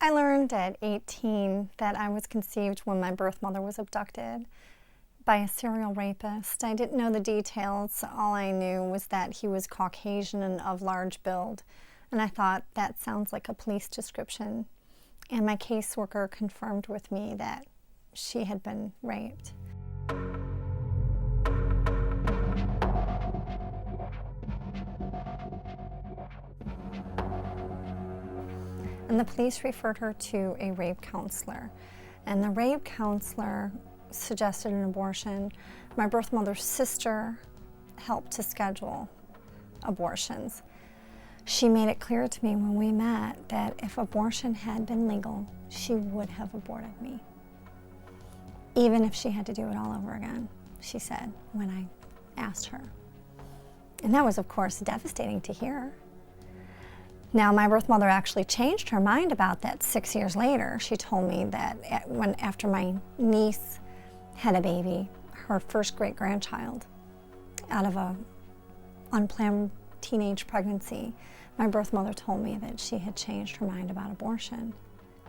I learned at 18 that I was conceived when my birth mother was abducted by a serial rapist. I didn't know the details. All I knew was that he was Caucasian and of large build. And I thought, that sounds like a police description. And my caseworker confirmed with me that she had been raped. And the police referred her to a rape counselor. And the rape counselor suggested an abortion. My birth mother's sister helped to schedule abortions. She made it clear to me when we met that if abortion had been legal, she would have aborted me. Even if she had to do it all over again, she said when I asked her. And that was, of course, devastating to hear. Now, my birth mother actually changed her mind about that 6 years later. She told me that after my niece had a baby, her first great-grandchild, out of a unplanned teenage pregnancy, my birth mother told me that she had changed her mind about abortion.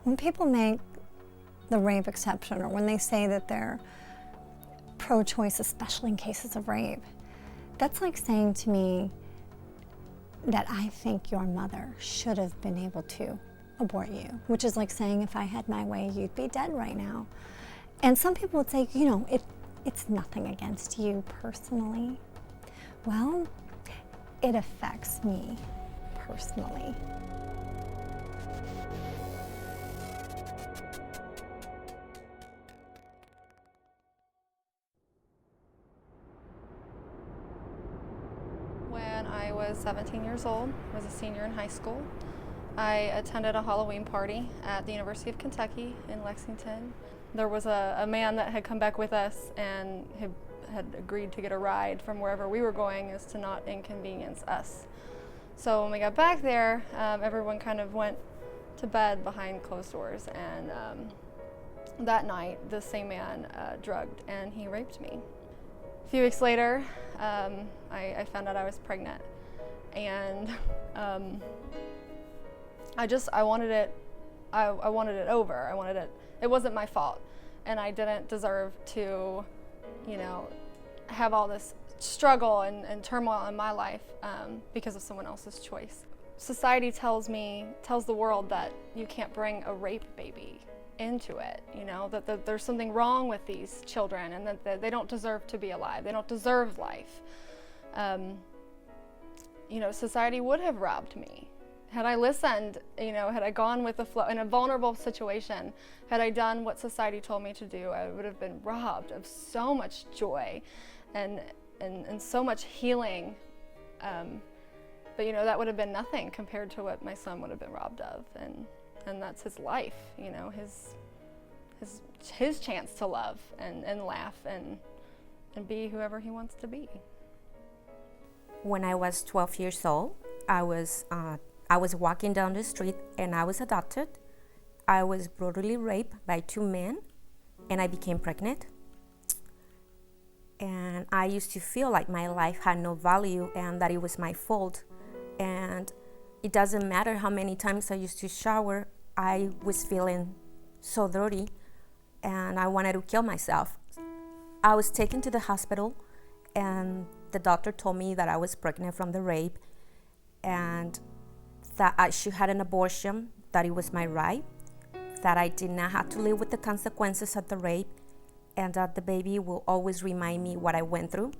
When people make the rape exception, or when they say that they're pro-choice, especially in cases of rape, that's like saying to me that I think your mother should have been able to abort you, which is like saying if I had my way, you'd be dead right now. And some people would say, you know, it's nothing against you personally. Well, it affects me personally. When I was 17 years old, was a senior in high school, I attended a Halloween party at the University of Kentucky in Lexington. There was a man that had come back with us and had agreed to get a ride from wherever we were going as to not inconvenience us. So when we got back there, everyone kind of went to bed behind closed doors, and that night the same man drugged and he raped me. A few weeks later, I found out I was pregnant, and I wanted it over. I wanted it. It wasn't my fault, and I didn't deserve to, you know, have all this struggle and turmoil in my life because of someone else's choice. Society tells the world that you can't bring a rape baby into it, you know, that there's something wrong with these children and that they don't deserve to be alive. They don't deserve life. You know, society would have robbed me. Had I listened, you know, had I gone with the flow in a vulnerable situation, had I done what society told me to do, I would have been robbed of so much joy and so much healing. But, you know, that would have been nothing compared to what my son would have been robbed of. And that's his life, you know, his chance to love and laugh and be whoever he wants to be. When I was 12 years old, I was walking down the street and I was adopted. I was brutally raped by 2 men and I became pregnant. And I used to feel like my life had no value and that it was my fault. And it doesn't matter how many times I used to shower, I was feeling so dirty and I wanted to kill myself. I was taken to the hospital and the doctor told me that I was pregnant from the rape and that I should have an abortion, that it was my right, that I did not have to live with the consequences of the rape, and that the baby will always remind me what I went through.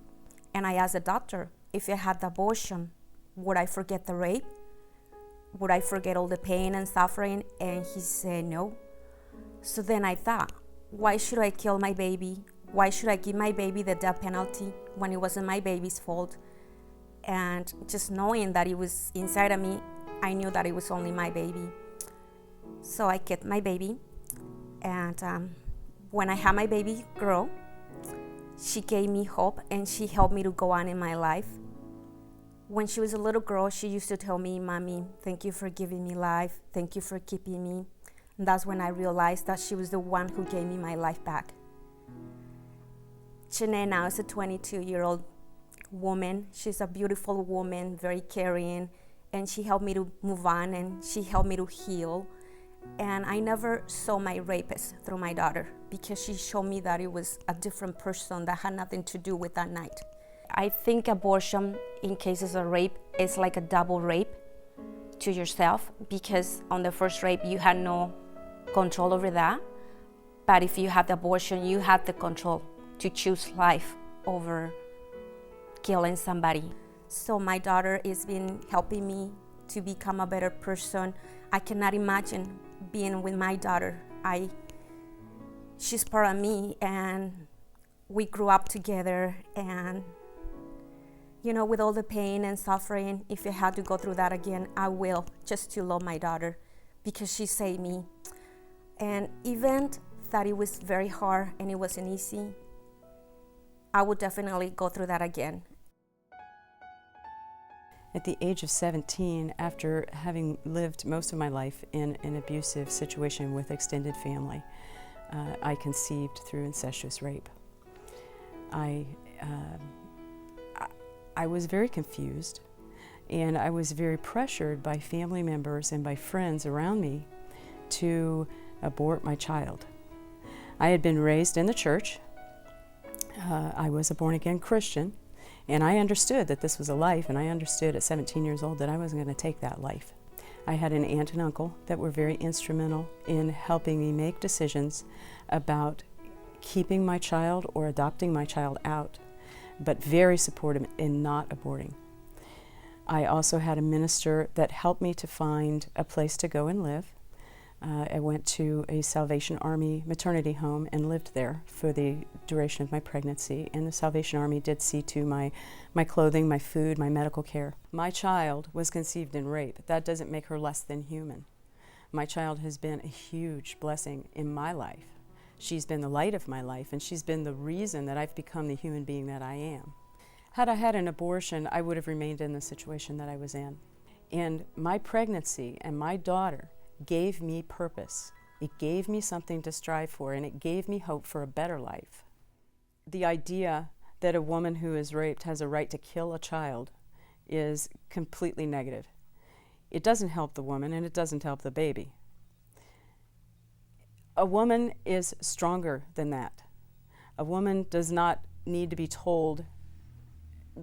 And I asked the doctor, if I had the abortion, would I forget the rape? Would I forget all the pain and suffering? And he said no. So then I thought, why should I kill my baby? Why should I give my baby the death penalty when it wasn't my baby's fault? And just knowing that it was inside of me, I knew that it was only my baby. So I kept my baby, and when I had my baby girl, she gave me hope and she helped me to go on in my life. When she was a little girl, she used to tell me, Mommy, thank you for giving me life. Thank you for keeping me. And that's when I realized that she was the one who gave me my life back. Shanae now is a 22-year-old woman. She's a beautiful woman, very caring, and she helped me to move on and she helped me to heal. And I never saw my rapist through my daughter because she showed me that it was a different person that had nothing to do with that night. I think abortion in cases of rape is like a double rape to yourself, because on the first rape you had no control over that, but if you had the abortion you had the control to choose life over killing somebody. So my daughter has been helping me to become a better person. I cannot imagine being with my daughter. She's part of me, and we grew up together, and you know, with all the pain and suffering, if I had to go through that again, I will, just to love my daughter, because she saved me. And even that it was very hard and it wasn't easy, I would definitely go through that again. At the age of 17, after having lived most of my life in an abusive situation with extended family, I conceived through incestuous rape. I was very confused, and I was very pressured by family members and by friends around me to abort my child. I had been raised in the church. I was a born-again Christian, and I understood that this was a life, and I understood at 17 years old that I wasn't going to take that life. I had an aunt and uncle that were very instrumental in helping me make decisions about keeping my child or adopting my child out, but very supportive in not aborting. I also had a minister that helped me to find a place to go and live. I went to a Salvation Army maternity home and lived there for the duration of my pregnancy, and the Salvation Army did see to my clothing, my food, my medical care. My child was conceived in rape. That doesn't make her less than human. My child has been a huge blessing in my life. She's been the light of my life, and she's been the reason that I've become the human being that I am. Had I had an abortion, I would have remained in the situation that I was in. And my pregnancy and my daughter gave me purpose. It gave me something to strive for, and it gave me hope for a better life. The idea that a woman who is raped has a right to kill a child is completely negative. It doesn't help the woman, and it doesn't help the baby. A woman is stronger than that. A woman does not need to be told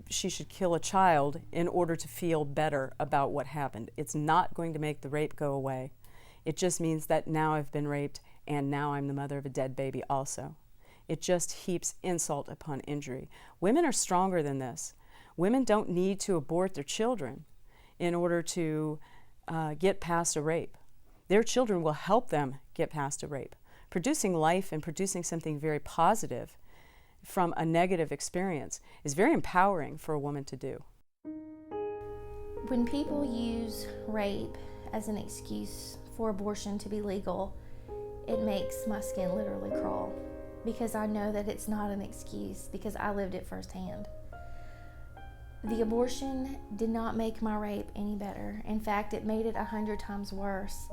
she should kill a child in order to feel better about what happened. It's not going to make the rape go away. It just means that now I've been raped, and now I'm the mother of a dead baby also. It just heaps insult upon injury. Women are stronger than this. Women don't need to abort their children in order to get past a rape. Their children will help them get past a rape. Producing life and producing something very positive from a negative experience is very empowering for a woman to do. When people use rape as an excuse for abortion to be legal, it makes my skin literally crawl, because I know that it's not an excuse, because I lived it firsthand. The abortion did not make my rape any better. In fact, it made it 100 times worse,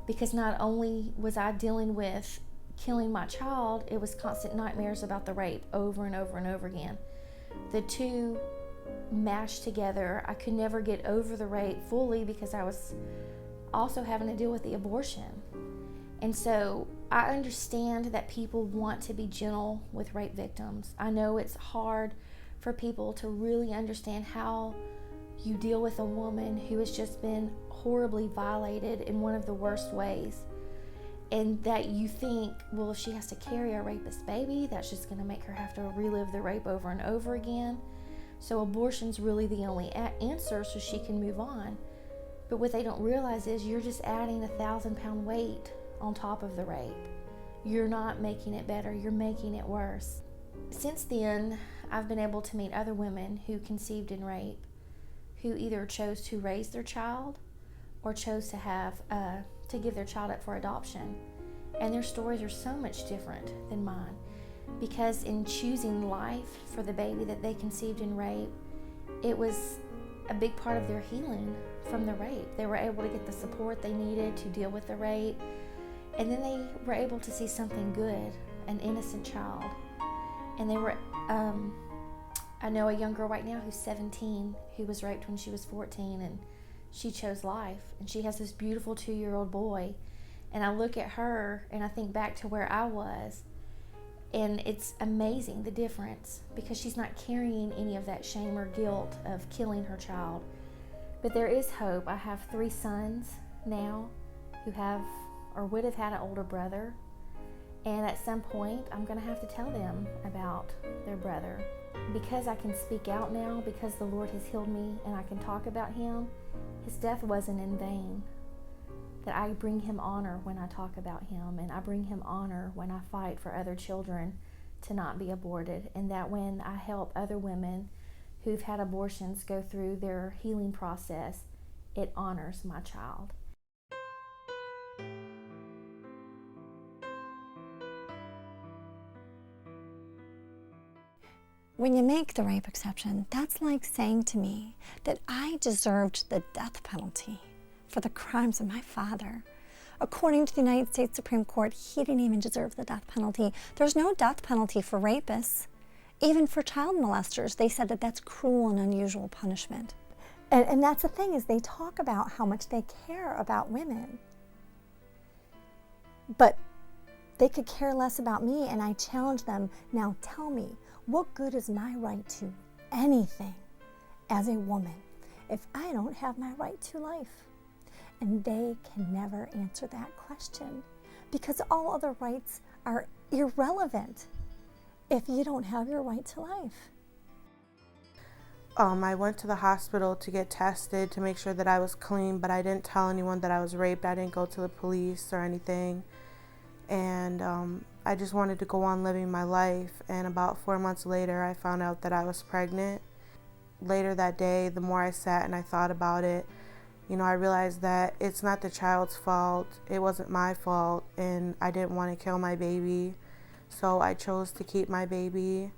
because not only was I dealing with killing my child, it was constant nightmares about the rape over and over and over again. The two mashed together. I could never get over the rape fully because I was also having to deal with the abortion. And so I understand that people want to be gentle with rape victims. I know it's hard for people to really understand how you deal with a woman who has just been horribly violated in one of the worst ways, and that you think, well, if she has to carry a rapist baby, that's just going to make her have to relive the rape over and over again. So abortion's really the only answer so she can move on. But what they don't realize is you're just adding 1,000-pound weight on top of the rape. You're not making it better, you're making it worse. Since then, I've been able to meet other women who conceived in rape, who either chose to raise their child or chose to have to give their child up for adoption. And their stories are so much different than mine, because in choosing life for the baby that they conceived in rape, it was a big part of their healing from the rape. They were able to get the support they needed to deal with the rape, and then they were able to see something good, an innocent child. And they were, I know a young girl right now who's 17 who was raped when she was 14, and she chose life, and she has this beautiful 2-year-old boy, And I look at her and I think back to where I was, and it's amazing the difference, because she's not carrying any of that shame or guilt of killing her child. But there is hope. I have 3 sons now who have or would have had an older brother, and at some point I'm going to have to tell them about their brother. Because I can speak out now, because the Lord has healed me and I can talk about him, his death wasn't in vain. That I bring him honor when I talk about him, and I bring him honor when I fight for other children to not be aborted, and that when I help other women who've had abortions go through their healing process, it honors my child. When you make the rape exception, that's like saying to me that I deserved the death penalty for the crimes of my father. According to the United States Supreme Court, he didn't even deserve the death penalty. There's no death penalty for rapists. Even for child molesters, they said that that's cruel and unusual punishment. And that's the thing, is they talk about how much they care about women. But they could care less about me, and I challenge them, now tell me, what good is my right to anything as a woman if I don't have my right to life? And they can never answer that question, because all other rights are irrelevant if you don't have your right to life. I went to the hospital to get tested to make sure that I was clean, but I didn't tell anyone that I was raped. I didn't go to the police or anything. And I just wanted to go on living my life. And about 4 months later, I found out that I was pregnant. Later that day, the more I sat and I thought about it, you know, I realized that it's not the child's fault. It wasn't my fault, and I didn't want to kill my baby. So I chose to keep my baby,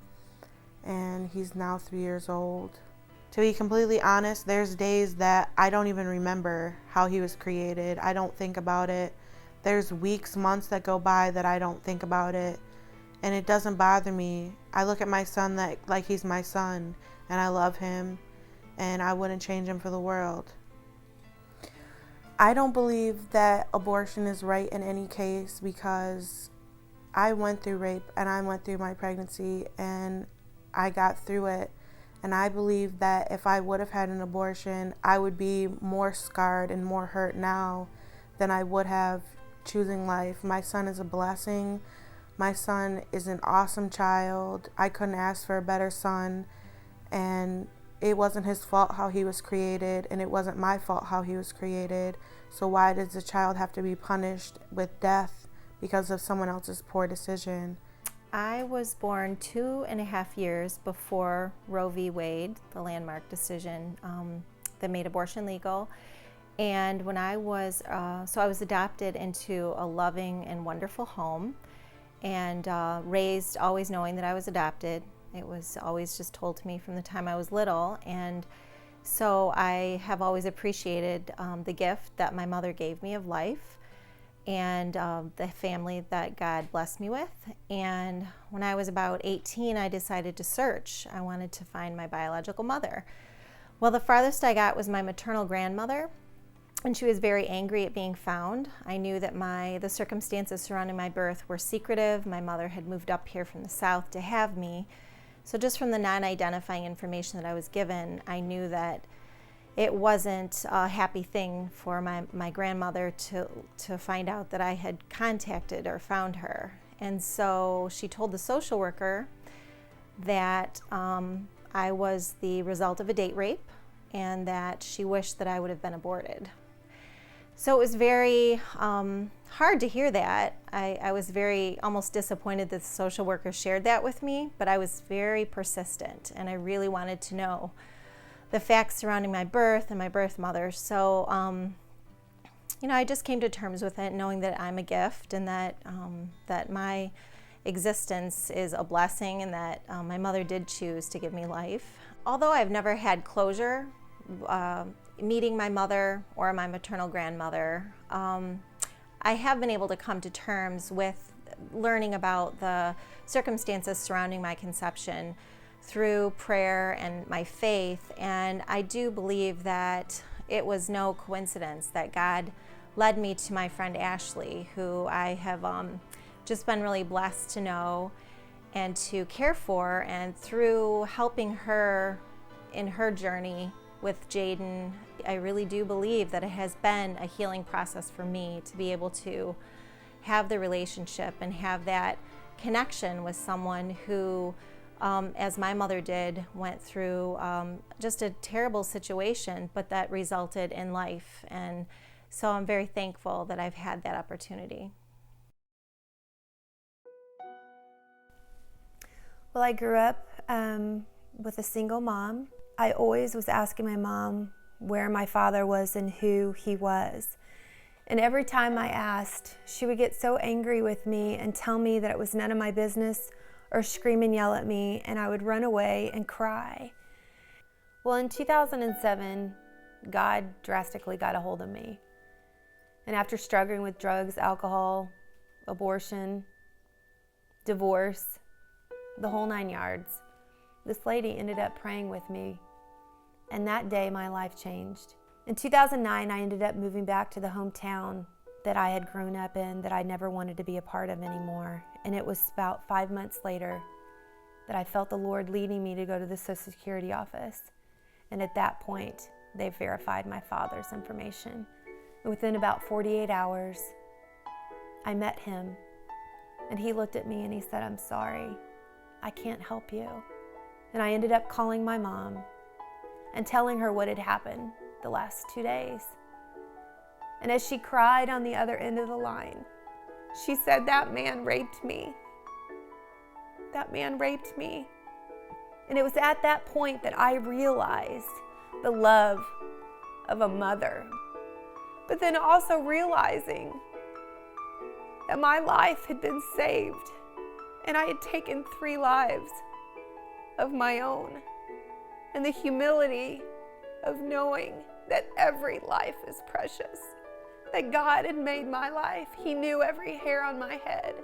and he's now 3 years old. To be completely honest, there's days that I don't even remember how he was created. I don't think about it. There's weeks, months that go by that I don't think about it, and it doesn't bother me. I look at my son like he's my son, and I love him, and I wouldn't change him for the world. I don't believe that abortion is right in any case, because I went through rape and I went through my pregnancy and I got through it. And I believe that if I would have had an abortion, I would be more scarred and more hurt now than I would have choosing life. My son is a blessing. My son is an awesome child. I couldn't ask for a better son. And it wasn't his fault how he was created, and it wasn't my fault how he was created. So why does the child have to be punished with death because of someone else's poor decision? I was born 2.5 years before Roe v. Wade, the landmark decision that made abortion legal. And when I was, so I was adopted into a loving and wonderful home, and raised always knowing that I was adopted. It was always just told to me from the time I was little. And so I have always appreciated the gift that my mother gave me of life, and the family that God blessed me with. And when I was about 18, I decided to search. I wanted to find my biological mother. Well, the farthest I got was my maternal grandmother, and she was very angry at being found. I knew that the circumstances surrounding my birth were secretive. My mother had moved up here from the South to have me. So just from the non-identifying information that I was given, I knew that it wasn't a happy thing for my grandmother to find out that I had contacted or found her. And so she told the social worker that I was the result of a date rape, and that she wished that I would have been aborted. So it was very hard to hear that. I was very almost disappointed that the social worker shared that with me, but I was very persistent, and I really wanted to know the facts surrounding my birth and my birth mother. So, you know, I just came to terms with it, knowing that I'm a gift, and that that my existence is a blessing, and that my mother did choose to give me life. Although I've never had closure meeting my mother or my maternal grandmother, I have been able to come to terms with learning about the circumstances surrounding my conception through prayer and my faith. And I do believe that it was no coincidence that God led me to my friend Ashley, who I have just been really blessed to know and to care for. And through helping her in her journey with Jaden, I really do believe that it has been a healing process for me to be able to have the relationship and have that connection with someone who, as my mother did, went through just a terrible situation, but that resulted in life. And so I'm very thankful that I've had that opportunity. Well, I grew up with a single mom. I always was asking my mom where my father was and who he was. And every time I asked, she would get so angry with me and tell me that it was none of my business, or scream and yell at me, and I would run away and cry. Well, in 2007, God drastically got a hold of me. And after struggling with drugs, alcohol, abortion, divorce, the whole 9 yards, this lady ended up praying with me. And that day, my life changed. In 2009, I ended up moving back to the hometown that I had grown up in, that I never wanted to be a part of anymore. And it was about 5 months later that I felt the Lord leading me to go to the Social Security office. And at that point, they verified my father's information. And within about 48 hours, I met him. And he looked at me and he said, "I'm sorry, I can't help you." And I ended up calling my mom and telling her what had happened the last 2 days. And as she cried on the other end of the line, she said, "That man raped me. That man raped me." And it was at that point that I realized the love of a mother, but then also realizing that my life had been saved and I had taken 3 lives of my own. And the humility of knowing that every life is precious, that God had made my life. He knew every hair on my head.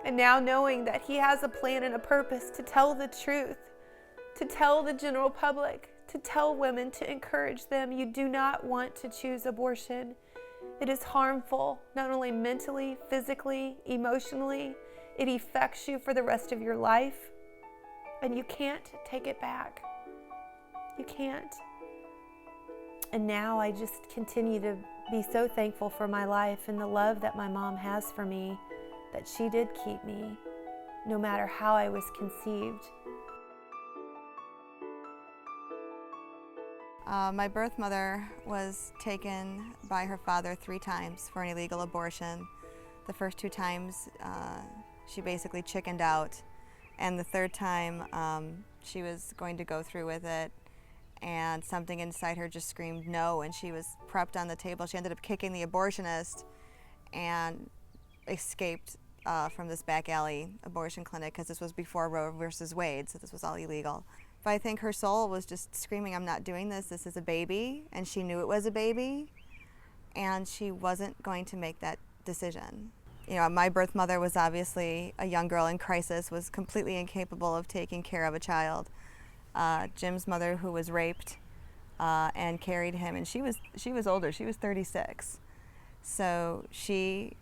And now knowing that He has a plan and a purpose to tell the truth, to tell the general public, to tell women, to encourage them, you do not want to choose abortion. It is harmful, not only mentally, physically, emotionally. It affects you for the rest of your life, and you can't take it back. You can't. And now I just continue to be so thankful for my life and the love that my mom has for me, that she did keep me, no matter how I was conceived. My birth mother was taken by her father 3 times for an illegal abortion. The first 2 times she basically chickened out, and the 3rd time she was going to go through with it, and something inside her just screamed no, and she was prepped on the table. She ended up kicking the abortionist and escaped from this back alley abortion clinic, because this was before Roe versus Wade, so this was all illegal. But I think her soul was just screaming, "I'm not doing this, this is a baby," and she knew it was a baby, and she wasn't going to make that decision. You know, my birth mother was obviously a young girl in crisis, was completely incapable of taking care of a child. Jim's mother, who was raped and carried him, and she was older, she was 36. So she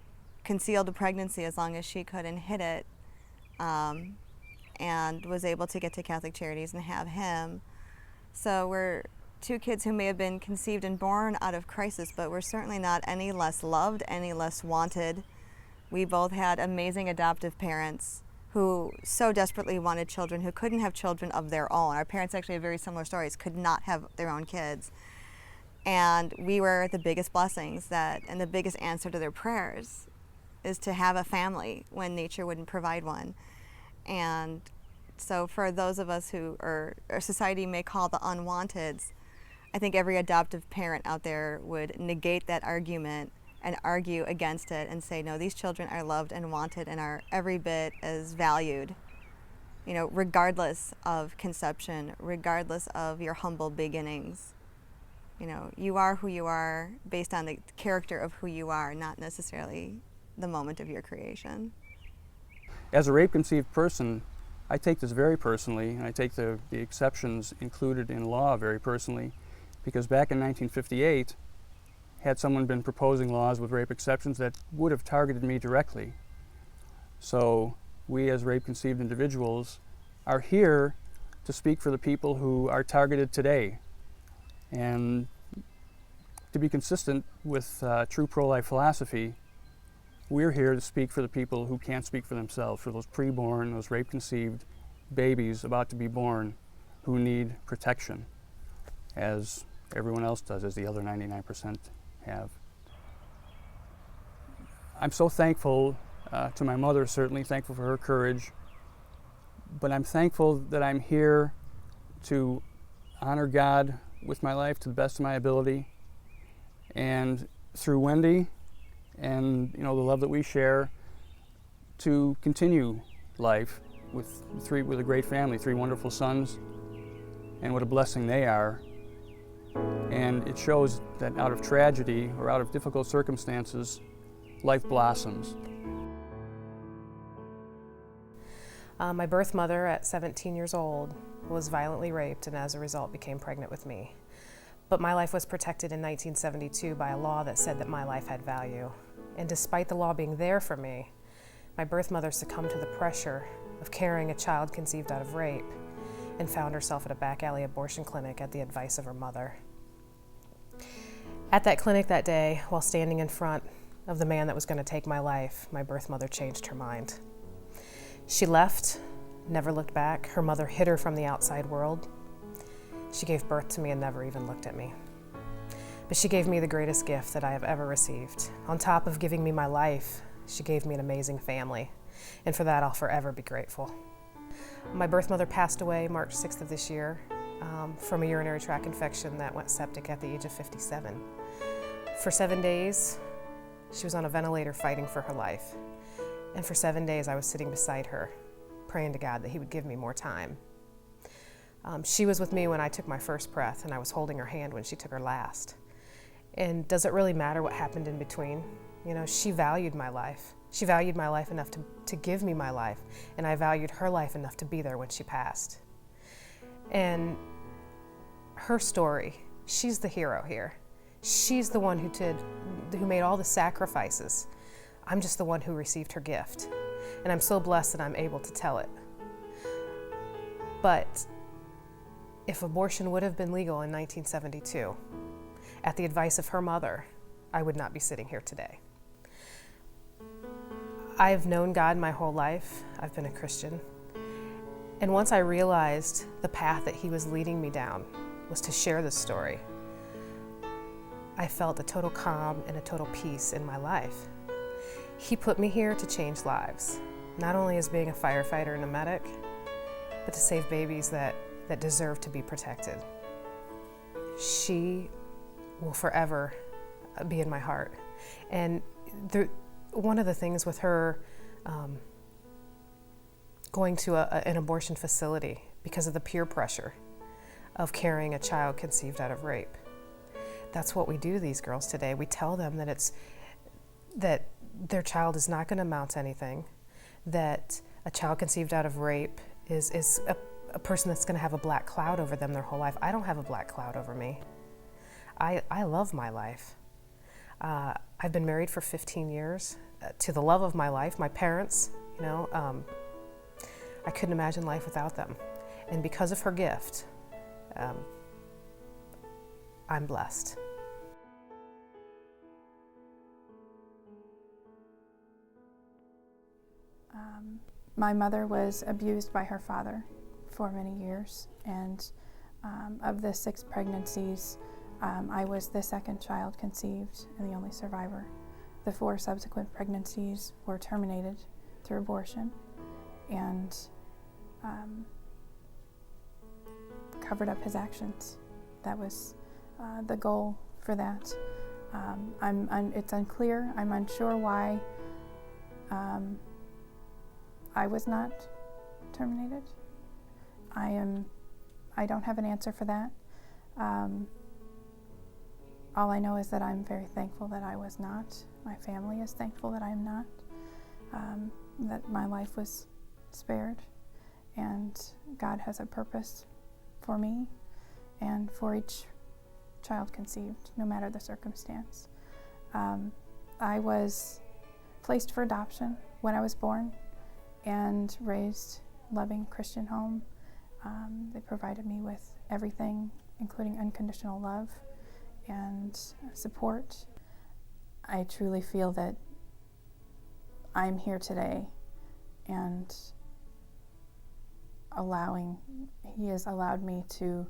concealed a pregnancy as long as she could and hid it, and was able to get to Catholic Charities and have him. So we're 2 kids who may have been conceived and born out of crisis, but we're certainly not any less loved, any less wanted. We both had amazing adoptive parents who so desperately wanted children, who couldn't have children of their own. Our parents actually have very similar stories, could not have their own kids. And we were the biggest blessings and the biggest answer to their prayers is to have a family when nature wouldn't provide one. And so for those of us who our society may call the unwanteds, I think every adoptive parent out there would negate that argument and argue against it and say, no, these children are loved and wanted and are every bit as valued, you know, regardless of conception, regardless of your humble beginnings. You know, you are who you are based on the character of who you are, not necessarily the moment of your creation. As a rape-conceived person, I take this very personally, and I take the exceptions included in law very personally, because back in 1958, had someone been proposing laws with rape exceptions that would have targeted me directly. So we as rape-conceived individuals are here to speak for the people who are targeted today, and to be consistent with true pro-life philosophy, we're here to speak for the people who can't speak for themselves, for those preborn, those rape-conceived babies about to be born who need protection, as everyone else does, as the other 99% have. I'm so thankful to my mother, certainly thankful for her courage, but I'm thankful that I'm here to honor God with my life to the best of my ability, and through Wendy and the love that we share, to continue life with a great family, 3 wonderful sons, and what a blessing they are. And it shows that out of tragedy or out of difficult circumstances, life blossoms. My birth mother at 17 years old was violently raped and as a result became pregnant with me. But my life was protected in 1972 by a law that said that my life had value. And despite the law being there for me, my birth mother succumbed to the pressure of carrying a child conceived out of rape and found herself at a back alley abortion clinic at the advice of her mother. At that clinic that day, while standing in front of the man that was going to take my life, my birth mother changed her mind. She left, never looked back. Her mother hid her from the outside world. She gave birth to me and never even looked at me. But she gave me the greatest gift that I have ever received. On top of giving me my life, she gave me an amazing family, and for that I'll forever be grateful. My birth mother passed away March 6th of this year from a urinary tract infection that went septic at the age of 57. For 7 days, she was on a ventilator fighting for her life. And for 7 days, I was sitting beside her, praying to God that He would give me more time. She was with me when I took my first breath, and I was holding her hand when she took her last. And does it really matter what happened in between? She valued my life. She valued my life enough to give me my life, and I valued her life enough to be there when she passed. And her story, she's the hero here. She's the one who made all the sacrifices. I'm just the one who received her gift, and I'm so blessed that I'm able to tell it. But if abortion would have been legal in 1972, at the advice of her mother, I would not be sitting here today. I've known God my whole life. I've been a Christian. And once I realized the path that He was leading me down was to share this story, I felt a total calm and a total peace in my life. He put me here to change lives, not only as being a firefighter and a medic, but to save babies that deserve to be protected. She will forever be in my heart. And one of the things with her going to an abortion facility because of the peer pressure of carrying a child conceived out of rape, that's what we do to these girls today. We tell them that their child is not going to amount to anything, that a child conceived out of rape is a person that's going to have a black cloud over them their whole life. I don't have a black cloud over me. I love my life. I've been married for 15 years to the love of my life, my parents. I couldn't imagine life without them. And because of her gift, I'm blessed. My mother was abused by her father for many years, and of the 6 pregnancies, I was the second child conceived and the only survivor. The 4 subsequent pregnancies were terminated through abortion and covered up his actions. That was the goal for that. It's unclear. I'm unsure why I was not terminated. I don't have an answer for that. All I know is that I'm very thankful that I was not. My family is thankful that I'm not. That my life was spared, and God has a purpose for me and for each child conceived, no matter the circumstance. I was placed for adoption when I was born and raised loving Christian home. They provided me with everything, including unconditional love and support. I truly feel that I'm here today and He has allowed me to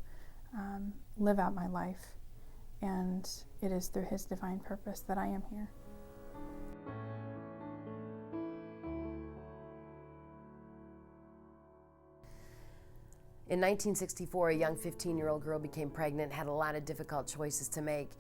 live out my life, and it is through His divine purpose that I am here. In 1964, a young 15-year-old girl became pregnant, had a lot of difficult choices to make.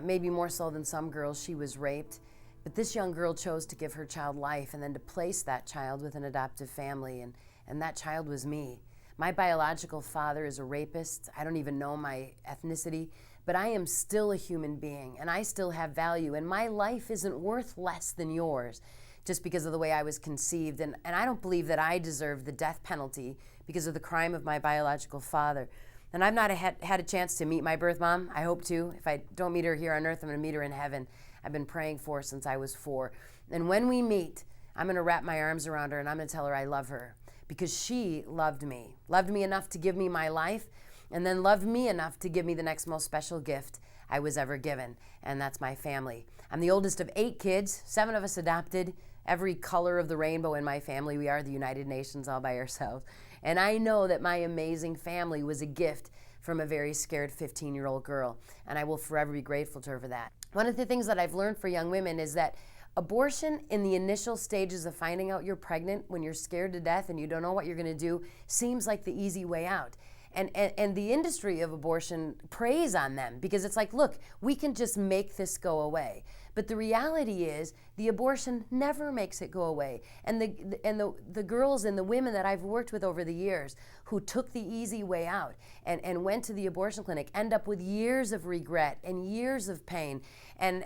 Maybe more so than some girls, she was raped. But this young girl chose to give her child life and then to place that child with an adoptive family, and that child was me. My biological father is a rapist. I don't even know my ethnicity, but I am still a human being, and I still have value, and my life isn't worth less than yours just because of the way I was conceived. And I don't believe that I deserve the death penalty because of the crime of my biological father. And I've not had a chance to meet my birth mom. I hope to. If I don't meet her here on earth, I'm going to meet her in heaven. I've been praying for her since I was 4. And when we meet, I'm going to wrap my arms around her and I'm going to tell her I love her because she loved me enough to give me my life, and then loved me enough to give me the next most special gift I was ever given, and that's my family. I'm the oldest of 8 kids, 7 of us adopted, every color of the rainbow in my family. We are the United Nations all by ourselves. And I know that my amazing family was a gift from a very scared 15-year-old girl, and I will forever be grateful to her for that. One of the things that I've learned for young women is that abortion in the initial stages of finding out you're pregnant, when you're scared to death and you don't know what you're going to do, seems like the easy way out. And the industry of abortion preys on them because it's like, look, we can just make this go away. But the reality is the abortion never makes it go away. And the girls and the women that I've worked with over the years who took the easy way out and went to the abortion clinic end up with years of regret and years of pain. And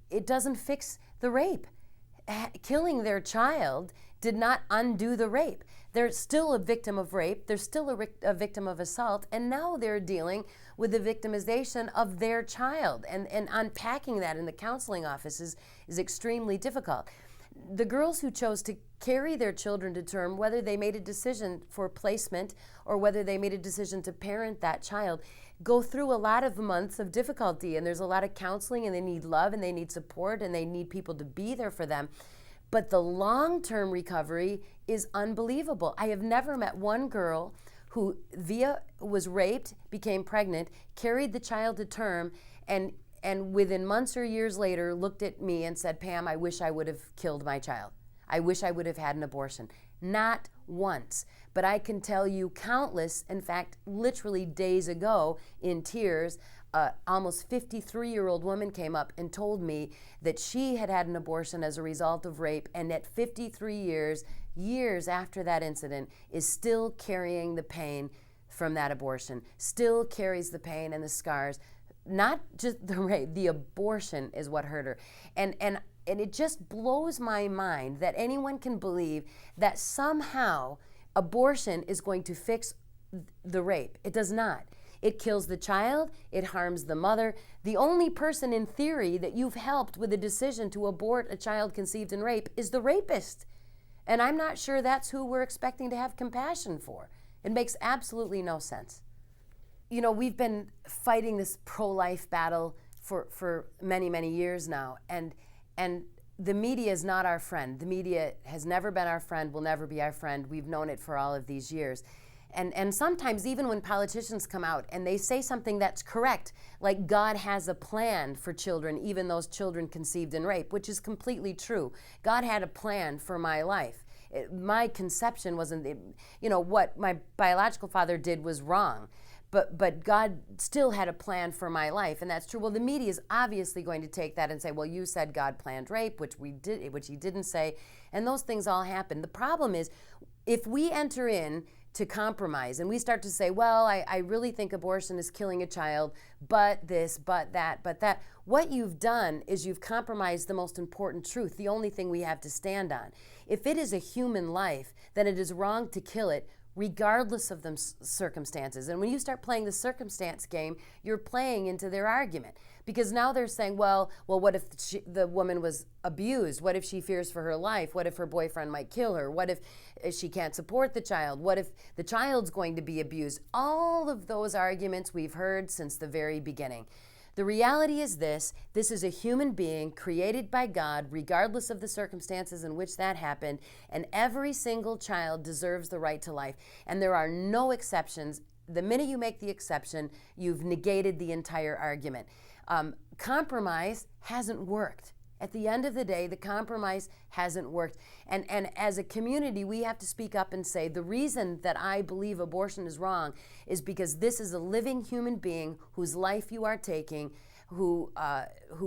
it doesn't fix the rape. Killing their child did not undo the rape. They're still a victim of rape, they're still a victim of assault, and now they're dealing with the victimization of their child. And unpacking that in the counseling offices is extremely difficult. The girls who chose to carry their children to term, whether they made a decision for placement or whether they made a decision to parent that child, go through a lot of months of difficulty, and there's a lot of counseling, and they need love and they need support and they need people to be there for them. But the long-term recovery is unbelievable. I have never met one girl who was raped, became pregnant, carried the child to term, and within months or years later looked at me and said, Pam, I wish I would have killed my child. I wish I would have had an abortion. Not once. But I can tell you countless, in fact, literally days ago, in tears, almost 53-year-old woman came up and told me that she had had an abortion as a result of rape, and at 53 years after that incident, is still carrying the pain from that abortion, still carries the pain and the scars. Not just the rape, the abortion is what hurt her. And it just blows my mind that anyone can believe that somehow abortion is going to fix the rape. It does not. It kills the child, it harms the mother. The only person in theory that you've helped with a decision to abort a child conceived in rape is the rapist. And I'm not sure that's who we're expecting to have compassion for. It makes absolutely no sense. You know, we've been fighting this pro-life battle for many, many years now, and the media is not our friend. The media has never been our friend, will never be our friend. We've known it for all of these years. And sometimes even when politicians come out and they say something that's correct, like God has a plan for children, even those children conceived in rape, which is completely true. God had a plan for my life. My conception wasn't, what my biological father did was wrong. But God still had a plan for my life, and that's true. Well, the media is obviously going to take that and say, well, you said God planned rape, which he didn't say, and those things all happen. The problem is, if we enter in to compromise and we start to say, well, I really think abortion is killing a child, but this, but that, what you've done is you've compromised the most important truth, the only thing we have to stand on. If it is a human life, then it is wrong to kill it regardless of the circumstances. And when you start playing the circumstance game, you're playing into their argument. Because now they're saying, well, what if the woman was abused? What if she fears for her life? What if her boyfriend might kill her? What if she can't support the child? What if the child's going to be abused? All of those arguments we've heard since the very beginning. The reality is this is a human being created by God, regardless of the circumstances in which that happened, and every single child deserves the right to life. And there are no exceptions. The minute you make the exception, you've negated the entire argument. Compromise hasn't worked. At the end of the day, the compromise hasn't worked. And as a community, we have to speak up and say, the reason that I believe abortion is wrong is because this is a living human being whose life you are taking, who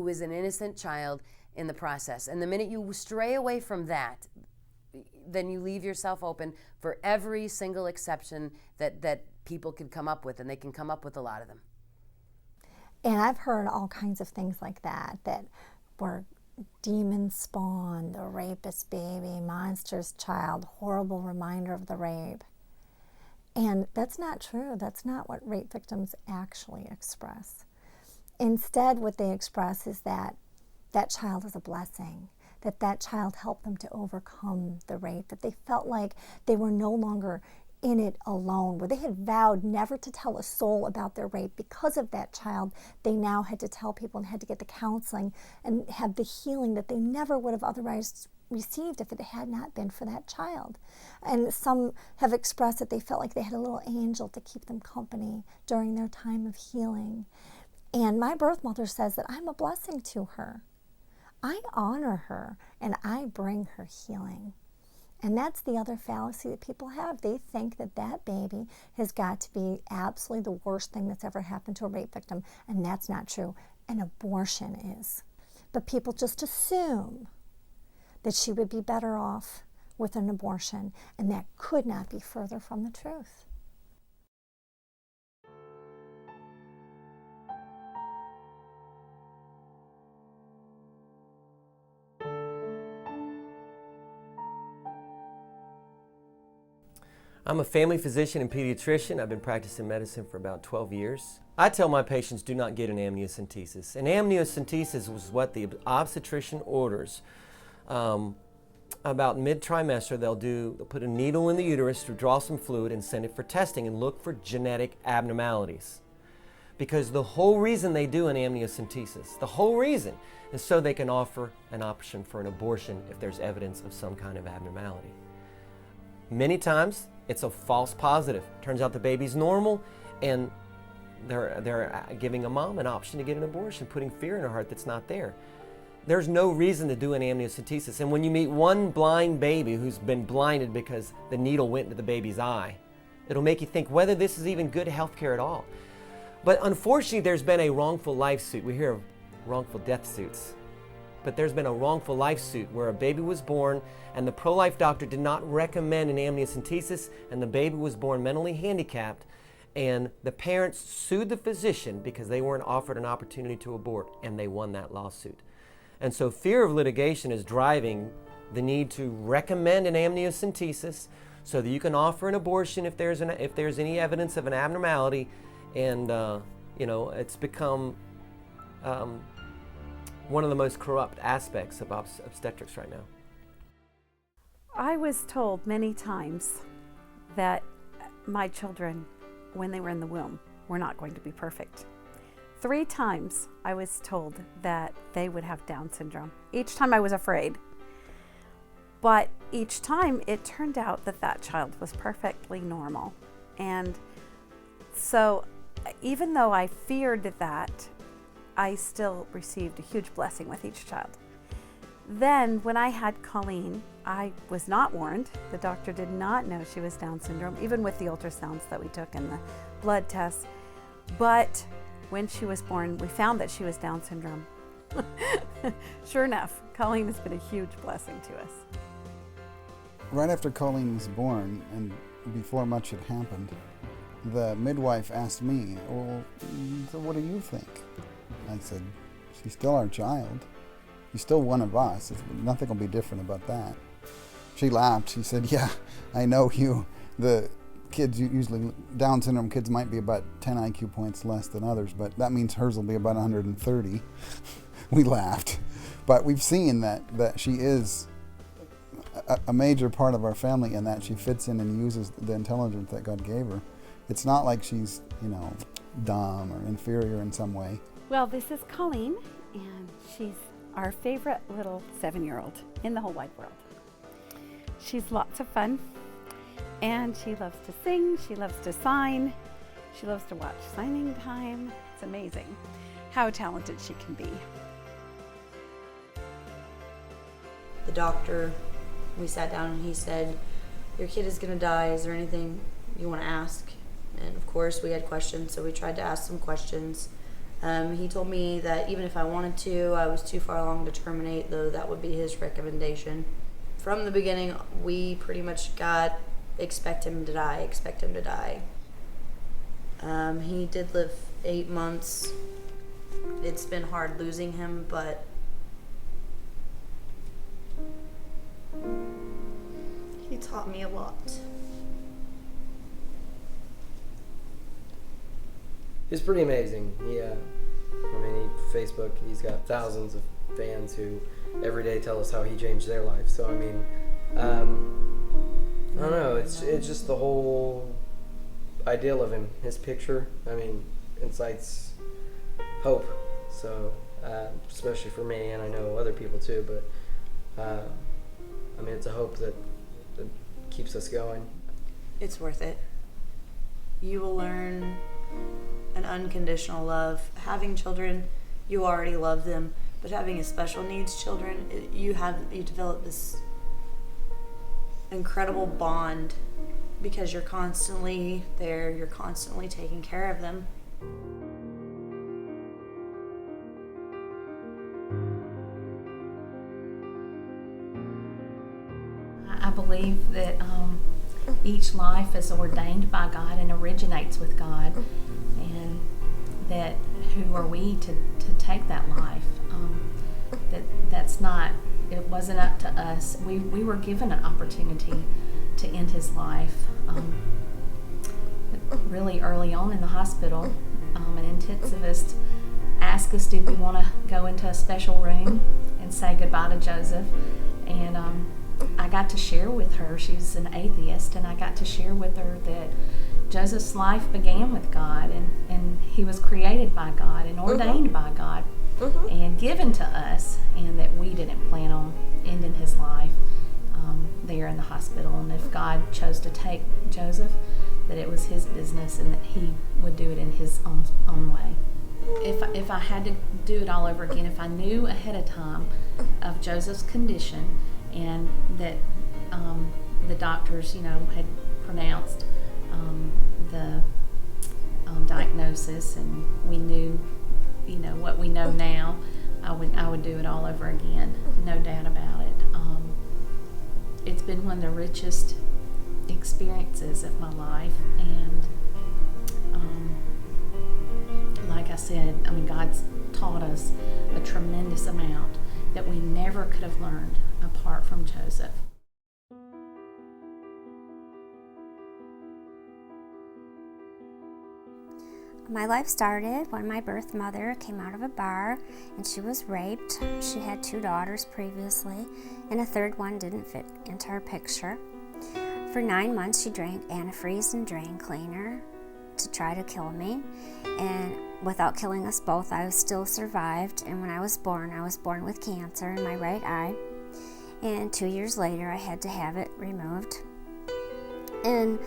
is an innocent child in the process. And the minute you stray away from that, then you leave yourself open for every single exception that people can come up with, and they can come up with a lot of them. And I've heard all kinds of things like that were demon spawn, the rapist baby, monster's child, horrible reminder of the rape. And that's not true. That's not what rape victims actually express. Instead, what they express is that that child is a blessing, that child helped them to overcome the rape, that they felt like they were no longer in it alone, where they had vowed never to tell a soul about their rape. Because of that child, they now had to tell people and had to get the counseling and have the healing that they never would have otherwise received if it had not been for that child. And some have expressed that they felt like they had a little angel to keep them company during their time of healing. And my birth mother says that I'm a blessing to her. I honor her and I bring her healing. And that's the other fallacy that people have. They think that that baby has got to be absolutely the worst thing that's ever happened to a rape victim, and that's not true. An abortion is. But people just assume that she would be better off with an abortion, and that could not be further from the truth. I'm a family physician and pediatrician. I've been practicing medicine for about 12 years. I tell my patients, do not get an amniocentesis. An amniocentesis was what the obstetrician orders. About mid-trimester, they'll put a needle in the uterus to draw some fluid and send it for testing and look for genetic abnormalities. Because the whole reason they do an amniocentesis, the whole reason, is so they can offer an option for an abortion if there's evidence of some kind of abnormality. Many times, it's a false positive. Turns out the baby's normal, and they're giving a mom an option to get an abortion, putting fear in her heart that's not there. There's no reason to do an amniocentesis. And when you meet one blind baby who's been blinded because the needle went into the baby's eye, it'll make you think whether this is even good health care at all. But unfortunately, there's been a wrongful life suit. We hear of wrongful death suits. But there's been a wrongful life suit where a baby was born and the pro-life doctor did not recommend an amniocentesis, and the baby was born mentally handicapped, and the parents sued the physician because they weren't offered an opportunity to abort, and they won that lawsuit. And so fear of litigation is driving the need to recommend an amniocentesis so that you can offer an abortion if there's any evidence of an abnormality, and it's become one of the most corrupt aspects of obstetrics right now. I was told many times that my children, when they were in the womb, were not going to be perfect. 3 times I was told that they would have Down syndrome. Each time I was afraid. But each time it turned out that that child was perfectly normal. And so even though I feared that, I still received a huge blessing with each child. Then when I had Colleen, I was not warned. The doctor did not know she was Down syndrome, even with the ultrasounds that we took and the blood tests. But when she was born, we found that she was Down syndrome. Sure enough, Colleen has been a huge blessing to us. Right after Colleen was born, and before much had happened, the midwife asked me, well, so what do you think? I said, she's still our child. She's still one of us. Nothing will be different about that. She laughed. She said, yeah, I know you. The kids, usually Down syndrome kids might be about 10 IQ points less than others, but that means hers will be about 130. We laughed. But we've seen that she is a major part of our family, and that she fits in and uses the intelligence that God gave her. It's not like she's, dumb or inferior in some way. Well, this is Colleen, and she's our favorite little 7-year-old in the whole wide world. She's lots of fun, and she loves to sing, she loves to sign, she loves to watch signing time. It's amazing how talented she can be. The doctor, we sat down and he said, your kid is going to die. Is there anything you want to ask? And of course we had questions, so we tried to ask some questions. He told me that even if I wanted to, I was too far along to terminate, though that would be his recommendation. From the beginning, we pretty much got expect him to die, expect him to die. He did live 8 months. It's been hard losing him, but he taught me a lot. It's pretty amazing. Facebook, he's got thousands of fans who every day tell us how he changed their life. So I don't know, it's just the whole ideal of him. His picture, incites hope. So, especially for me, and I know other people too, but it's a hope that keeps us going. It's worth it. You will learn an unconditional love. Having children, you already love them, but having a special needs children, you develop this incredible bond because you're constantly there, you're constantly taking care of them. I believe that each life is ordained by God and originates with God, and that who are we to take that life? It wasn't up to us. We were given an opportunity to end his life. Really early on in the hospital, an intensivist asked us, did we want to go into a special room and say goodbye to Joseph? And I got to share with her, she's an atheist, and I got to share with her that Joseph's life began with God, and he was created by God and ordained by God and given to us, and that we didn't plan on ending his life there in the hospital. And if God chose to take Joseph, that it was his business and that he would do it in his own way. If I had to do it all over again, if I knew ahead of time of Joseph's condition and that the doctors, had pronounced the diagnosis, and we knew, what we know now, I would do it all over again, no doubt about it. It's been one of the richest experiences of my life, and like I said, God's taught us a tremendous amount that we never could have learned apart from Joseph. My life started when my birth mother came out of a bar and she was raped. She had 2 daughters previously, and a third one didn't fit into her picture. For 9 months she drank antifreeze and drain cleaner to try to kill me, and without killing us both, I still survived. And when I was born with cancer in my right eye, and 2 years later I had to have it removed. And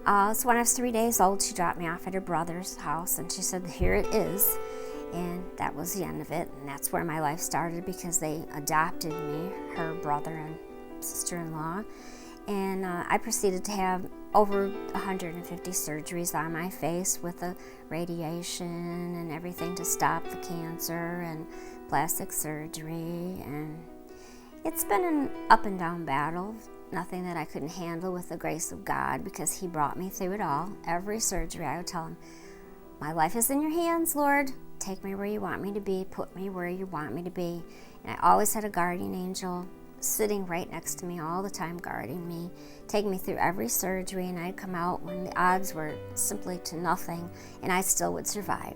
so when I was 3 days old, she dropped me off at her brother's house, and she said, here it is. And that was the end of it, and that's where my life started, because they adopted me, her brother and sister-in-law. And I proceeded to have over 150 surgeries on my face with the radiation and everything to stop the cancer, and plastic surgery. And it's been an up and down battle. Nothing that I couldn't handle with the grace of God, because he brought me through it all. Every surgery I would tell him, my life is in your hands, Lord. Take me where you want me to be. Put me where you want me to be. And I always had a guardian angel sitting right next to me all the time, guarding me, taking me through every surgery, and I'd come out when the odds were simply to nothing, and I still would survive.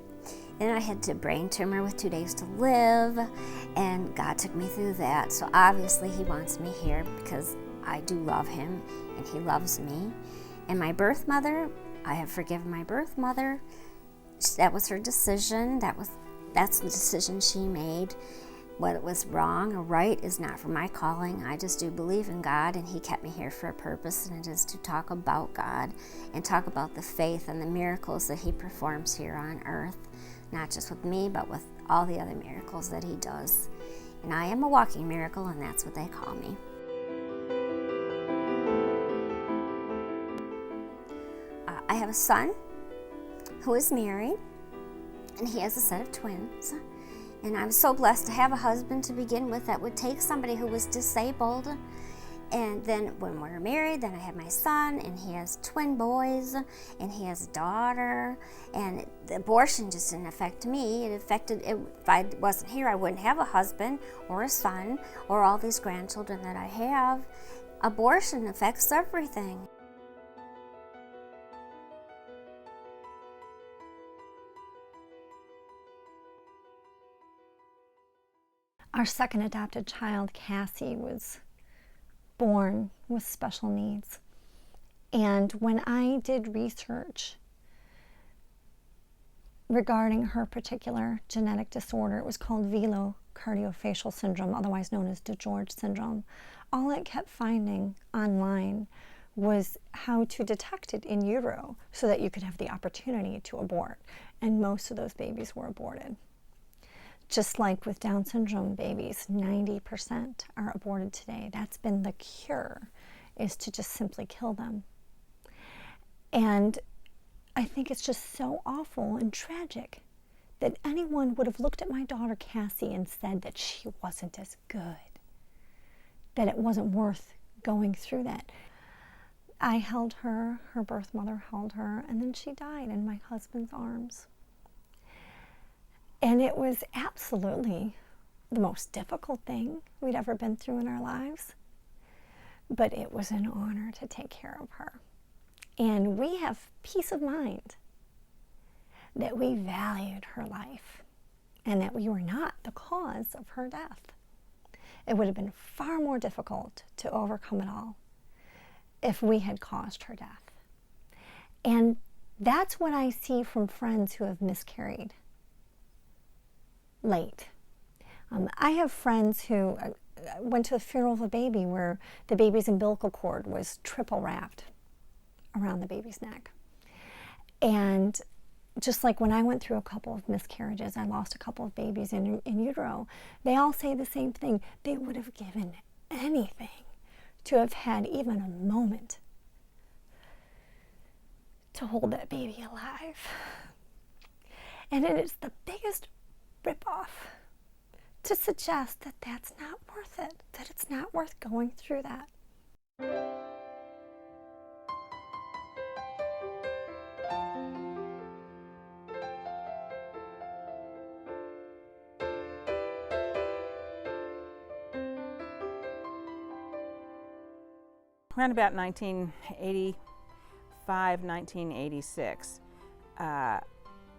And I had a brain tumor with 2 days to live, and God took me through that. So obviously He wants me here because I do love Him, and He loves me. And my birth mother, I have forgiven my birth mother. That was her decision. That's the decision she made. What was wrong or right is not for my calling. I just do believe in God, and He kept me here for a purpose, and it is to talk about God and talk about the faith and the miracles that He performs here on earth, not just with me, but with all the other miracles that He does. And I am a walking miracle, and that's what they call me. I have a son who is married, and he has a set of twins. And I was so blessed to have a husband to begin with that would take somebody who was disabled. And then when we were married, then I had my son, and he has twin boys, and he has a daughter. And the abortion just didn't affect me. It affected, if I wasn't here, I wouldn't have a husband or a son or all these grandchildren that I have. Abortion affects everything. Our second adopted child, Cassie, was born with special needs. And when I did research regarding her particular genetic disorder, it was called velocardiofacial syndrome, otherwise known as DeGeorge syndrome. All it kept finding online was how to detect it in utero so that you could have the opportunity to abort. And most of those babies were aborted. Just like with Down syndrome babies, 90% are aborted today. That's been the cure, is to just simply kill them. And I think it's just so awful and tragic that anyone would have looked at my daughter Cassie and said that she wasn't as good, that it wasn't worth going through that. I held her, her birth mother held her, and then she died in my husband's arms. And it was absolutely the most difficult thing we'd ever been through in our lives. But it was an honor to take care of her. And we have peace of mind that we valued her life and that we were not the cause of her death. It would have been far more difficult to overcome it all if we had caused her death. And that's what I see from friends who have miscarried late. I have friends who went to a funeral of a baby where the baby's umbilical cord was triple wrapped around the baby's neck. And just like when I went through a couple of miscarriages, I lost a couple of babies in utero, they all say the same thing. They would have given anything to have had even a moment to hold that baby alive. And it is the biggest ripoff to suggest that that's not worth it, that it's not worth going through that. Around about 1985, 1986, I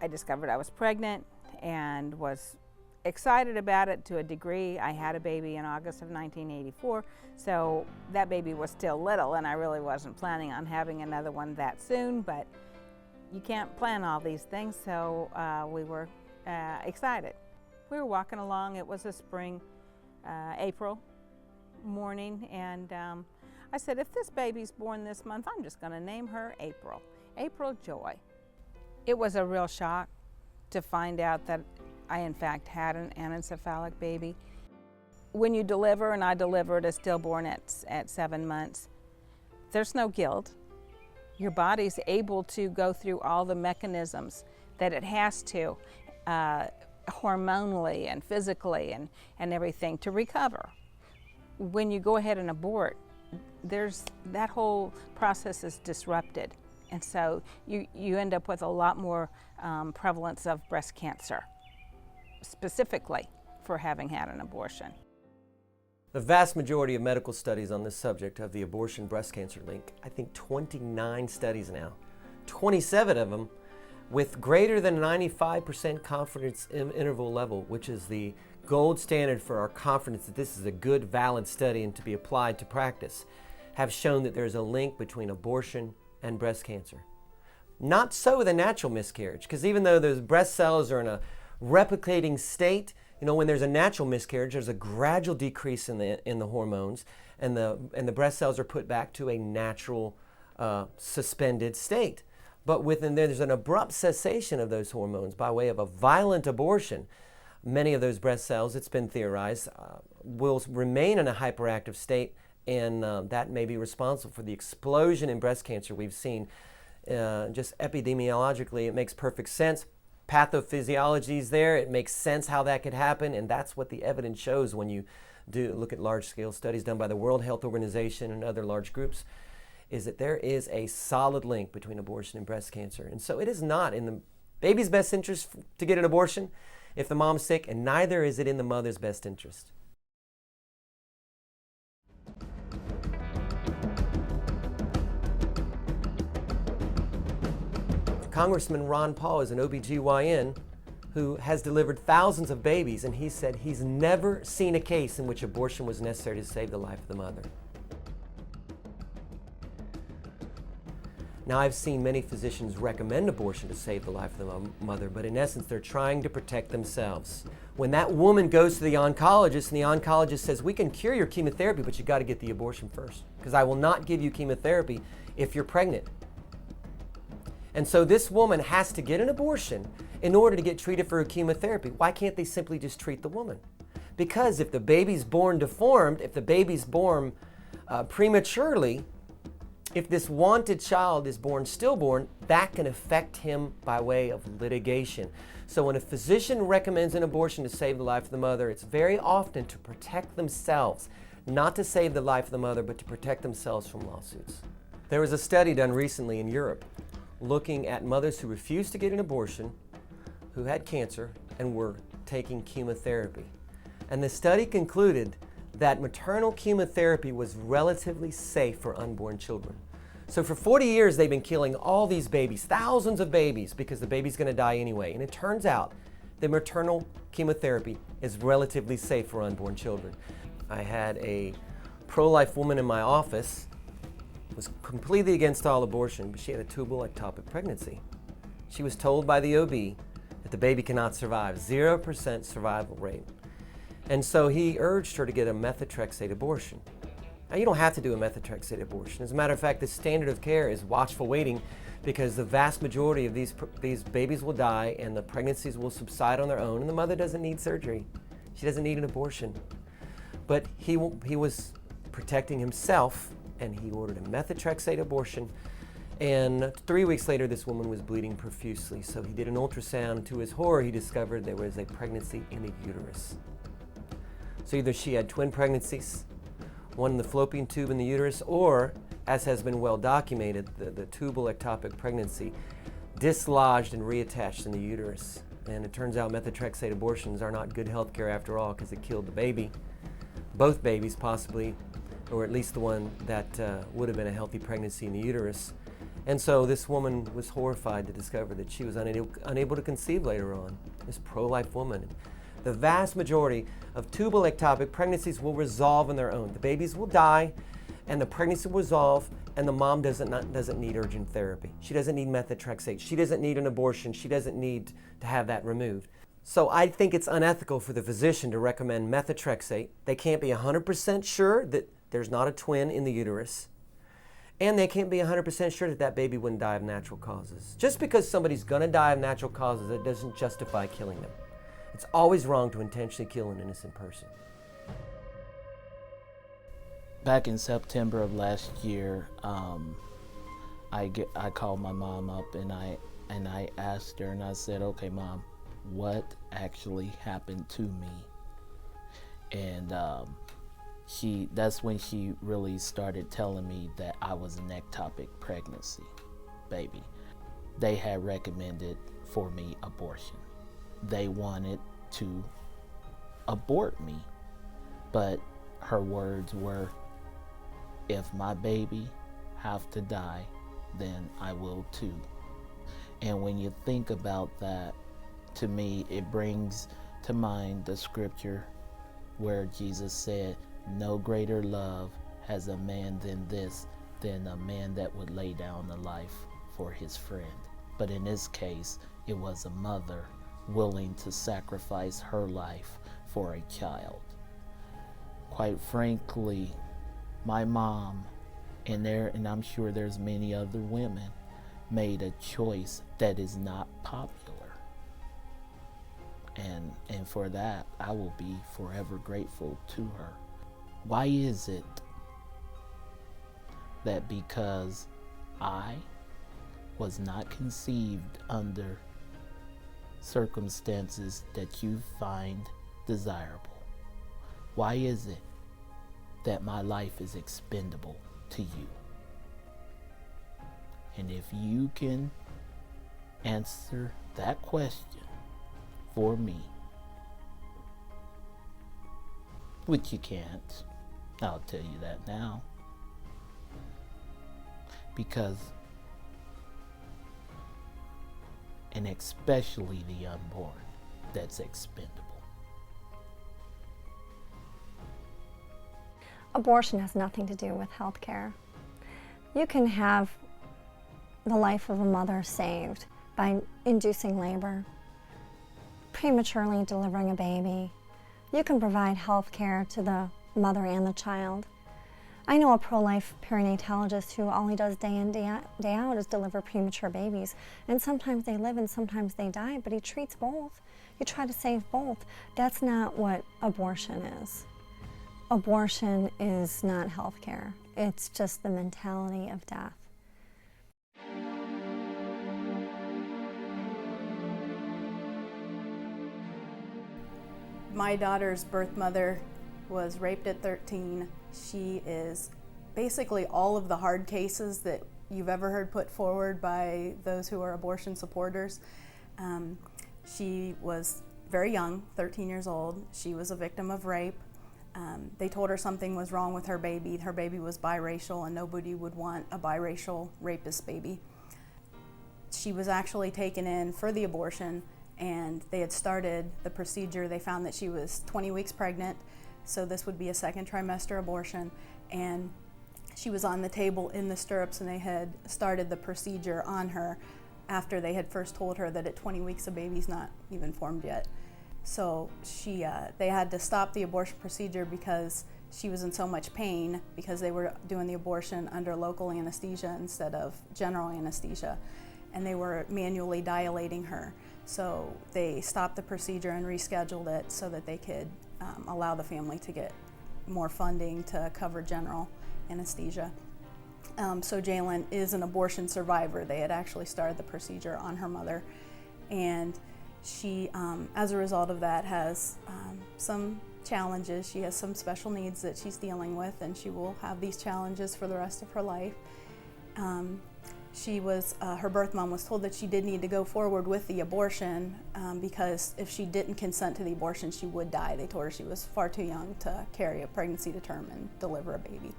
discovered I was pregnant and was excited about it to a degree. I had a baby in August of 1984, so that baby was still little, and I really wasn't planning on having another one that soon, but you can't plan all these things, so we were excited. We were walking along. It was a spring, April morning, and I said, if this baby's born this month, I'm just going to name her April. April Joy. It was a real shock to find out that I in fact had an anencephalic baby. When you deliver, and I delivered a stillborn at 7 months, there's no guilt. Your body's able to go through all the mechanisms that it has to, hormonally and physically and everything, to recover. When you go ahead and abort, that whole process is disrupted. And so you end up with a lot more prevalence of breast cancer, specifically for having had an abortion. The vast majority of medical studies on this subject of the abortion-breast cancer link, I think 29 studies now, 27 of them with greater than 95% confidence interval level, which is the gold standard for our confidence that this is a good, valid study and to be applied to practice, have shown that there's a link between abortion and breast cancer. Not so with a natural miscarriage, because even though those breast cells are in a replicating state, you know, when there's a natural miscarriage, there's a gradual decrease in the hormones, and the breast cells are put back to a natural suspended state. But there's an abrupt cessation of those hormones by way of a violent abortion. Many of those breast cells, it's been theorized, will remain in a hyperactive state, and that may be responsible for the explosion in breast cancer we've seen. Just epidemiologically, it makes perfect sense. Pathophysiology is there. It makes sense how that could happen, and that's what the evidence shows when you look at large-scale studies done by the World Health Organization and other large groups, is that there is a solid link between abortion and breast cancer. And so it is not in the baby's best interest to get an abortion if the mom's sick, and neither is it in the mother's best interest. Congressman Ron Paul is an OBGYN who has delivered thousands of babies, and he said he's never seen a case in which abortion was necessary to save the life of the mother. Now, I've seen many physicians recommend abortion to save the life of the mother, but in essence, they're trying to protect themselves. When that woman goes to the oncologist and the oncologist says, we can cure your chemotherapy, but you got to get the abortion first, because I will not give you chemotherapy if you're pregnant. And so this woman has to get an abortion in order to get treated for her chemotherapy. Why can't they simply just treat the woman? Because if the baby's born deformed, if the baby's born prematurely, if this wanted child is born stillborn, that can affect him by way of litigation. So when a physician recommends an abortion to save the life of the mother, it's very often to protect themselves, not to save the life of the mother, but to protect themselves from lawsuits. There was a study done recently in Europe looking at mothers who refused to get an abortion, who had cancer, and were taking chemotherapy. And the study concluded that maternal chemotherapy was relatively safe for unborn children. So for 40 years, they've been killing all these babies, thousands of babies, because the baby's going to die anyway. And it turns out that maternal chemotherapy is relatively safe for unborn children. I had a pro-life woman in my office, was completely against all abortion, but she had a tubal ectopic pregnancy. She was told by the OB that the baby cannot survive, 0% survival rate. And so he urged her to get a methotrexate abortion. Now, you don't have to do a methotrexate abortion. As a matter of fact, the standard of care is watchful waiting, because the vast majority of these babies will die and the pregnancies will subside on their own, and the mother doesn't need surgery. She doesn't need an abortion. But he was protecting himself, and he ordered a methotrexate abortion. And 3 weeks later, this woman was bleeding profusely. So he did an ultrasound, and to his horror, he discovered there was a pregnancy in the uterus. So either she had twin pregnancies, one in the fallopian tube in the uterus, or, as has been well documented, the tubal ectopic pregnancy dislodged and reattached in the uterus. And it turns out methotrexate abortions are not good health care after all, because it killed the baby, both babies possibly, or at least the one that would have been a healthy pregnancy in the uterus. And so this woman was horrified to discover that she was unable to conceive later on, this pro-life woman. The vast majority of tubal ectopic pregnancies will resolve on their own. The babies will die, and the pregnancy will resolve, and the mom doesn't need urgent therapy. She doesn't need methotrexate. She doesn't need an abortion. She doesn't need to have that removed. So I think it's unethical for the physician to recommend methotrexate. They can't be 100% sure that there's not a twin in the uterus, and they can't be 100% sure that that baby wouldn't die of natural causes. Just because somebody's going to die of natural causes, it doesn't justify killing them. It's always wrong to intentionally kill an innocent person. Back in September of last year, I called my mom up and I asked her, and I said, "Okay, Mom, what actually happened to me?" And that's when she really started telling me that I was an ectopic pregnancy baby. They had recommended for me abortion. They wanted to abort me, but her words were, "If my baby have to die, then I will too." And when you think about that, to me, it brings to mind the scripture where Jesus said, "No greater love has a man than this, than a man that would lay down a life for his friend." But in this case, it was a mother willing to sacrifice her life for a child. Quite frankly, my mom, and I'm sure there's many other women, made a choice that is not popular. And for that, I will be forever grateful to her. Why is it that because I was not conceived under circumstances that you find desirable, why is it that my life is expendable to you? And if you can answer that question for me, which you can't, I'll tell you that now, because, and especially the unborn, that's expendable. Abortion has nothing to do with health care. You can have the life of a mother saved by inducing labor, prematurely delivering a baby. You can provide health care to the mother and the child. I know a pro-life perinatologist who all he does day in, day out is deliver premature babies. And sometimes they live and sometimes they die, but he treats both. You try to save both. That's not what abortion is. Abortion is not health care. It's just the mentality of death. My daughter's birth mother was raped at 13. She is basically all of the hard cases that you've ever heard put forward by those who are abortion supporters. She was very young, 13 years old. She was a victim of rape. They told her something was wrong with her baby. Her baby was biracial and nobody would want a biracial rapist baby. She was actually taken in for the abortion and they had started the procedure. They found that she was 20 weeks pregnant, so this would be a second trimester abortion, and she was on the table in the stirrups and they had started the procedure on her after they had first told her that at 20 weeks the baby's not even formed yet. So they had to stop the abortion procedure because she was in so much pain because they were doing the abortion under local anesthesia instead of general anesthesia, and they were manually dilating her. So they stopped the procedure and rescheduled it so that they could allow the family to get more funding to cover general anesthesia. So Jalen is an abortion survivor. They had actually started the procedure on her mother, and she, as a result of that, has some challenges. She has some special needs that she's dealing with, and she will have these challenges for the rest of her life. Her birth mom was told that she did need to go forward with the abortion because if she didn't consent to the abortion, she would die. They told her she was far too young to carry a pregnancy to term and deliver a baby.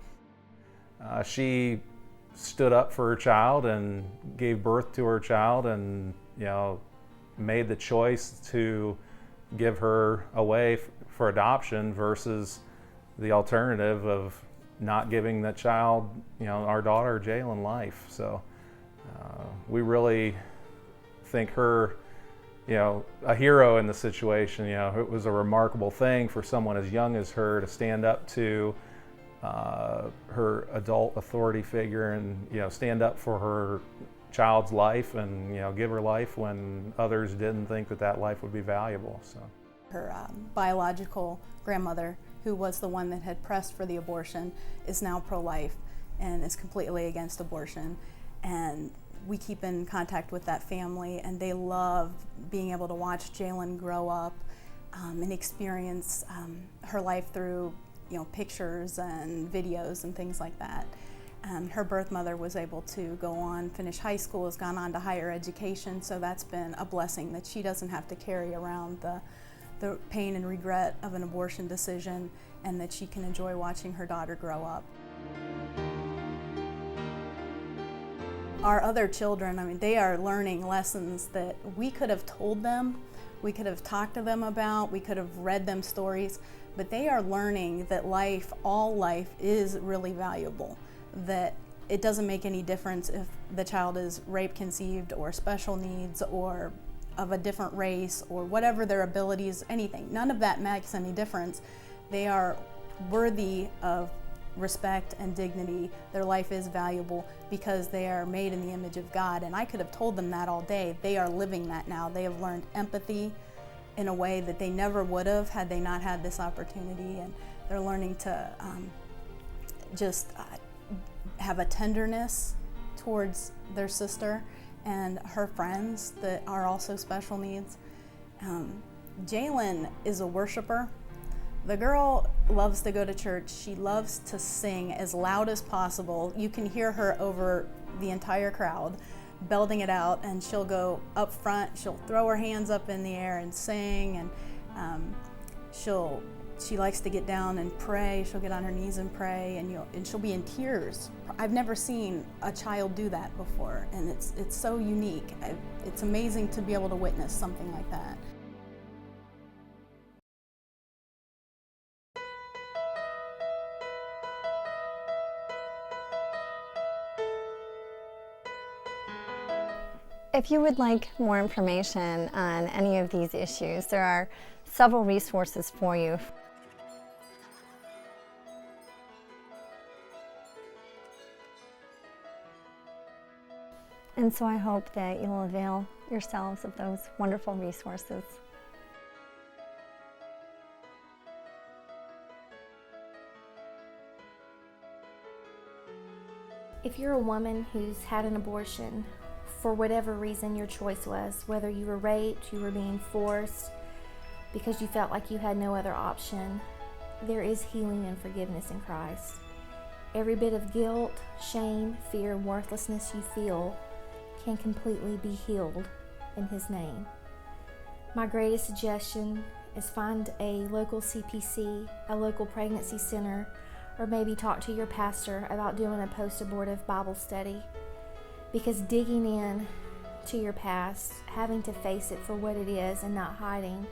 She stood up for her child and gave birth to her child, and made the choice to give her away for adoption versus the alternative of not giving that child, our daughter Jalen, life. So we really think her, a hero in the situation. It was a remarkable thing for someone as young as her to stand up to her adult authority figure and stand up for her child's life and give her life when others didn't think that life would be valuable. So her biological grandmother, who was the one that had pressed for the abortion, is now pro-life and is completely against abortion. And we keep in contact with that family, and they love being able to watch Jalen grow up and experience her life through pictures and videos and things like that. Her birth mother was able to go on, finish high school, has gone on to higher education, so that's been a blessing that she doesn't have to carry around the pain and regret of an abortion decision, and that she can enjoy watching her daughter grow up. Our other children, I mean, they are learning lessons that we could have told them, we could have talked to them about, we could have read them stories, but they are learning that life, all life, is really valuable, that it doesn't make any difference if the child is rape conceived or special needs or of a different race or whatever their abilities, anything. None of that makes any difference. They are worthy of respect and dignity. Their life is valuable because they are made in the image of God, and I could have told them that all day. They are living that now. They have learned empathy in a way that they never would have had they not had this opportunity, and they're learning to just have a tenderness towards their sister and her friends that are also special needs. Jalen is a worshiper. The girl loves to go to church. She loves to sing as loud as possible. You can hear her over the entire crowd belting it out, and she'll go up front, she'll throw her hands up in the air and sing, and she likes to get down and pray. She'll get on her knees and pray, and she'll be in tears. I've never seen a child do that before, and it's so unique. It's amazing to be able to witness something like that. If you would like more information on any of these issues, there are several resources for you. And so I hope that you'll avail yourselves of those wonderful resources. If you're a woman who's had an abortion, for whatever reason your choice was, whether you were raped, you were being forced, because you felt like you had no other option, there is healing and forgiveness in Christ. Every bit of guilt, shame, fear, and worthlessness you feel can completely be healed in His name. My greatest suggestion is find a local CPC, a local pregnancy center, or maybe talk to your pastor about doing a post-abortive Bible study. Because digging in to your past, having to face it for what it is and not hiding,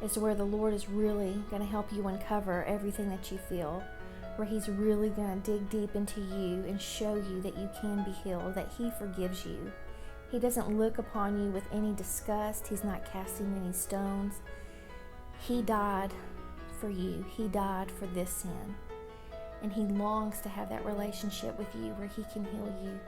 is where the Lord is really going to help you uncover everything that you feel, where He's really going to dig deep into you and show you that you can be healed, that He forgives you. He doesn't look upon you with any disgust. He's not casting any stones. He died for you. He died for this sin. And He longs to have that relationship with you where He can heal you.